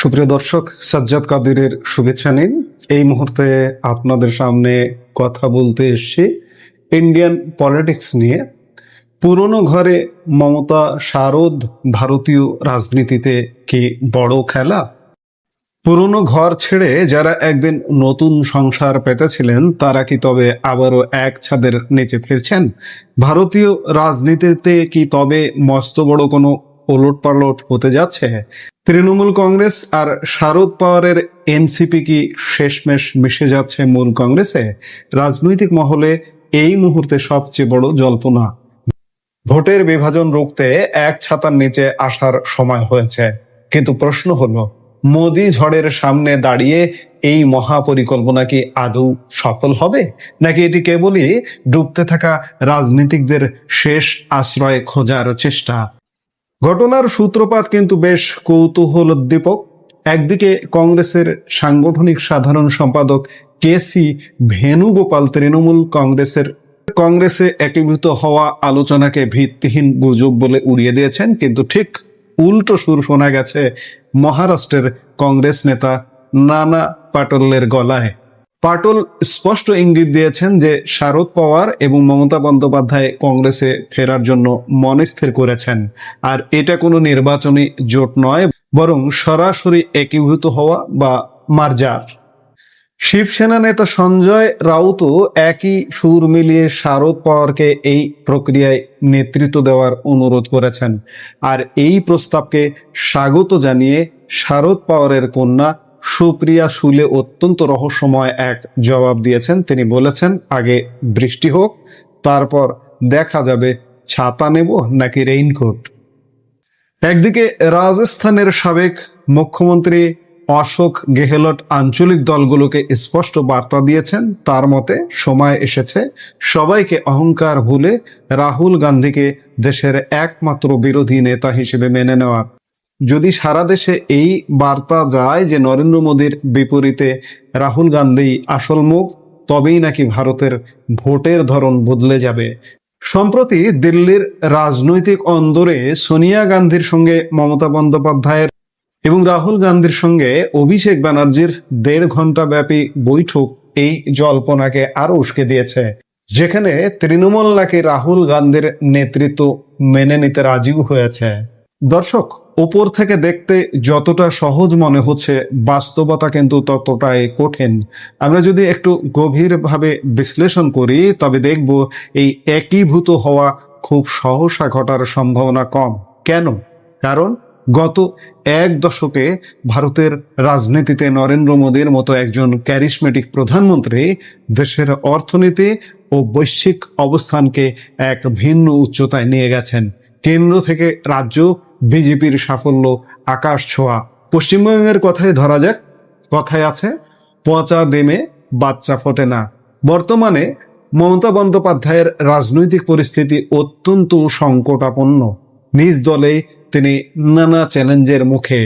সুপ্রিয় দর্শক, সাজ্জাদ কাদিরের শুভেচ্ছা নিন। এই মুহূর্তে আপনাদের সামনে কথা বলতে এসেছি ইন্ডিয়ান পলিটিক্স নিয়ে। পুরনো ঘরে মমতা শারদ ভারতীয় রাজনীতিতে কি বড় খেলা? পুরনো ঘর ছেড়ে যারা একদিন নতুন সংসার পেতেছিলেন তারা কি তবে আবারও এক ছাদের নিচে ফিরছেন? ভারতীয় রাজনীতিতে কি তবে মস্ত বড় কোনো ওলটপালট হতে যাচ্ছে? তৃণমূল কংগ্রেস আর শারদ পাওয়ারের এনসিপি কি শেষমেশ মিশে যাচ্ছে মূল কংগ্রেসে? রাজনৈতিক মহলে এই মুহূর্তে সবচেয়ে বড় জল্পনা। ভোটের বিভাজন রুখতে এক ছাতার নিচে আসার সময় হয়েছে, কিন্তু প্রশ্ন হলো মোদি ঝড়ের সামনে দাঁড়িয়ে এই মহাপরিকল্পনা কি আদৌ সফল হবে, নাকি এটি কেবলই ডুবতে থাকা রাজনীতিকদের শেষ আশ্রয় খোঁজার চেষ্টা? ঘটনার সূত্রপাত কিন্তু বেশ কৌতূহলোদ্দীপক। একদিকে কংগ্রেসের সাংগঠনিক সাধারণ সম্পাদক কেসি ভেনুগোপাল তৃণমূল কংগ্রেসে একীভূত হওয়া আলোচনাকে ভিত্তিহীন গুজব বলে উড়িয়ে দিয়েছেন, কিন্তু ঠিক উল্টো সুর শোনা গেছে মহারাষ্ট্রের কংগ্রেস নেতা নানা পাটোলের গলায়। পাটোল স্পষ্ট ইঙ্গিত দিয়েছেন যে শারদ পাওয়ার এবং মমতা বন্দ্যোপাধ্যায় কংগ্রেসে ফেরার জন্য মনস্থির করেছেন, আর এটা কোনো নির্বাচনী জোট নয়, বরং সরাসরি একীভূত হওয়া বা মার্জার। শিবসেনা নেতা সঞ্জয় রাউতও একই সুর মিলিয়ে শারদ পাওয়ারকে এই প্রক্রিয়ায় নেতৃত্ব দেওয়ার অনুরোধ করেছেন। আর এই প্রস্তাবকে স্বাগত জানিয়ে শারদ পাওয়ারের কন্যা সুপ্রিয়া শুলে অত্যন্ত রহস্যময় এক জবাব দিয়েছেন। তিনি বলেছেন, আগে বৃষ্টি হোক, তারপর দেখা যাবে ছাতা নেব নাকি রেইনকোট। একদিকে রাজস্থানের সাবেক মুখ্যমন্ত্রী অশোক গেহলট আঞ্চলিক দলগুলোকে স্পষ্ট বার্তা দিয়েছেন, তার মতে সময় এসেছে সবাইকে অহংকার ভুলে রাহুল গান্ধীকে দেশের একমাত্র বিরোধী নেতা হিসেবে মেনে নেওয়া। যদি সারা দেশে এই বার্তা যায় যে নরেন্দ্র মোদীর বিপরীতে রাহুল গান্ধী আসল মুখ, তবেই নাকি ভারতের ভোটের ধরন বদলে যাবে। সম্প্রতি দিল্লির রাজনৈতিক অন্দরে সোনিয়া গান্ধীর সঙ্গে মমতা বন্দ্যোপাধ্যায়ের এবং রাহুল গান্ধীর সঙ্গে অভিষেক ব্যানার্জির 1.5 ঘন্টা ব্যাপী বৈঠক এই জল্পনাকে আরো উস্কে দিয়েছে, যেখানে তৃণমূল নাকি রাহুল গান্ধীর নেতৃত্ব মেনে নিতে রাজিও হয়েছে। দর্শক, উপর থেকে দেখতে যতটা সহজ মনে হচ্ছে, বাস্তবতা কিন্তু ততটাই কঠিন। আমরা যদি একটু গভীরভাবে বিশ্লেষণ করি তবে দেখব এই একীভূত হওয়া খুব সহসা ঘটার সম্ভাবনা কম। কেন? কারণ গত 1 দশকে ভারতের রাজনীতিতে নরেন্দ্র মোদীর মতো একজন ক্যারিসমেটিক প্রধানমন্ত্রী দেশের অর্থনীতি ও বৈশ্বিক অবস্থানকে এক ভিন্ন উচ্চতায় নিয়ে গেছেন। কেন্দ্র থেকে রাজ্য বিজেপির সাফল্য আকাশ ছোঁয়া। পশ্চিমবঙ্গের কথাই ধরা যাক, কথায় আছে পচা ডিমে বাচ্চা ফোটে না। বর্তমানে মমতা বন্দ্যোপাধ্যায়ের রাজনৈতিক পরিস্থিতি অত্যন্ত সংকটাপন্ন। নিজ দলে তিনি নানা চ্যালেঞ্জের মুখে।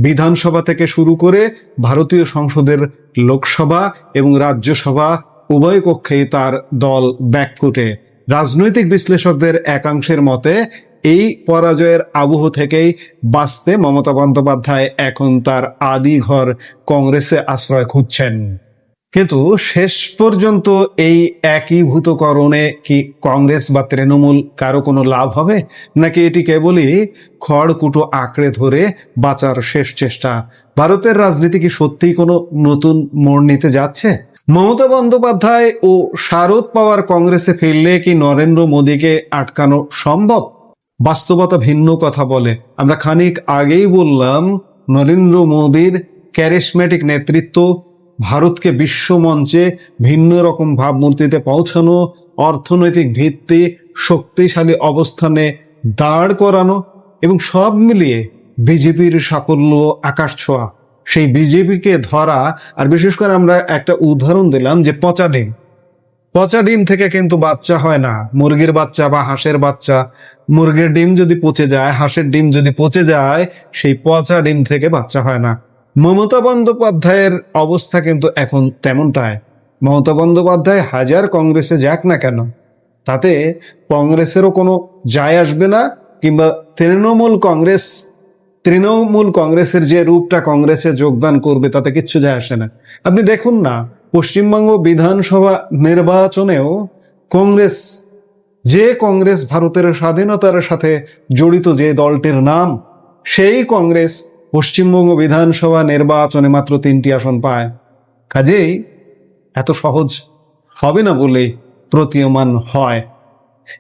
বিধানসভা থেকে শুরু করে ভারতীয় সংসদের লোকসভা এবং রাজ্যসভা উভয় কক্ষেই তার দল ব্যাকফুটে। রাজনৈতিক বিশ্লেষকদের একাংশের মতে এই পরাজয়ের আবহ থেকেই বাঁচতে মমতা বন্দ্যোপাধ্যায় এখন তার আদি ঘর কংগ্রেসে আশ্রয় খুঁজছেন। কিন্তু শেষ পর্যন্ত এই একীভূতকরণে কি কংগ্রেস বা তৃণমূল কারো কোনো লাভ হবে, নাকি এটি কেবলই খড়কুটো আঁকড়ে ধরে বাঁচার শেষ চেষ্টা? ভারতের রাজনীতি কি সত্যিই কোনো নতুন মোড় নিতে যাচ্ছে? মমতা বন্দ্যোপাধ্যায় ও শারদ পাওয়ার কংগ্রেসে ফিরলে কি নরেন্দ্র মোদীকে আটকানো সম্ভব? বাস্তবতা ভিন্ন কথা বলে। আমরা খানিক আগেই বললাম, নরেন্দ্র মোদীর ক্যারিসমেটিক নেতৃত্ব, ভারতকে বিশ্ব মঞ্চে ভিন্ন রকম ভাবমূর্তিতে পৌঁছানো, অর্থনৈতিক ভিত্তি শক্তিশালী অবস্থানে দাঁড় করানো এবং সব মিলিয়ে বিজেপির সাফল্য আকাশ ছোঁয়া। সেই বিজেপিকে ধরা, আর বিশেষ করে আমরা একটা উদাহরণ দিলাম যে পচা ডিম থেকে কিন্তু বাচ্চা হয় না। মুরগির বাচ্চা বা হাঁসের বাচ্চা, মুরগির ডিম যদি পচে যায়, হাঁসের ডিম যদি পচে যায়, সেই পচা ডিম থেকে বাচ্চা হয় না। মমতা বন্দ্যোপাধ্যায়ের অবস্থা কিন্তু এখন তেমনটাই। মমতা বন্দ্যোপাধ্যায় হাজার কংগ্রেসে যাক না কেন, তাতে কংগ্রেসেরও কোনো যায় আসবে না, কিংবা তৃণমূল কংগ্রেস তৃণমূল কংগ্রেসের যে রূপটা কংগ্রেসে যোগদান করবে তাতে কিচ্ছু যায় আসে না। আপনি দেখুন না, পশ্চিমবঙ্গ বিধানসভা নির্বাচনেও কংগ্রেস ভারতের স্বাধীনতার সাথে জড়িত যে দলটির নাম, সেই কংগ্রেস পশ্চিমবঙ্গ বিধানসভা নির্বাচনে মাত্র 3টি আসন পায়। কাজেই এত সহজ হবে না বলে প্রতীয়মান হয়।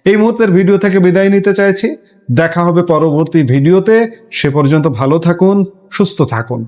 এই মুহূর্তের ভিডিও থেকে বিদায় নিতে চাইছি। দেখা হবে পরবর্তী ভিডিওতে। সে পর্যন্ত ভালো থাকুন, সুস্থ থাকুন।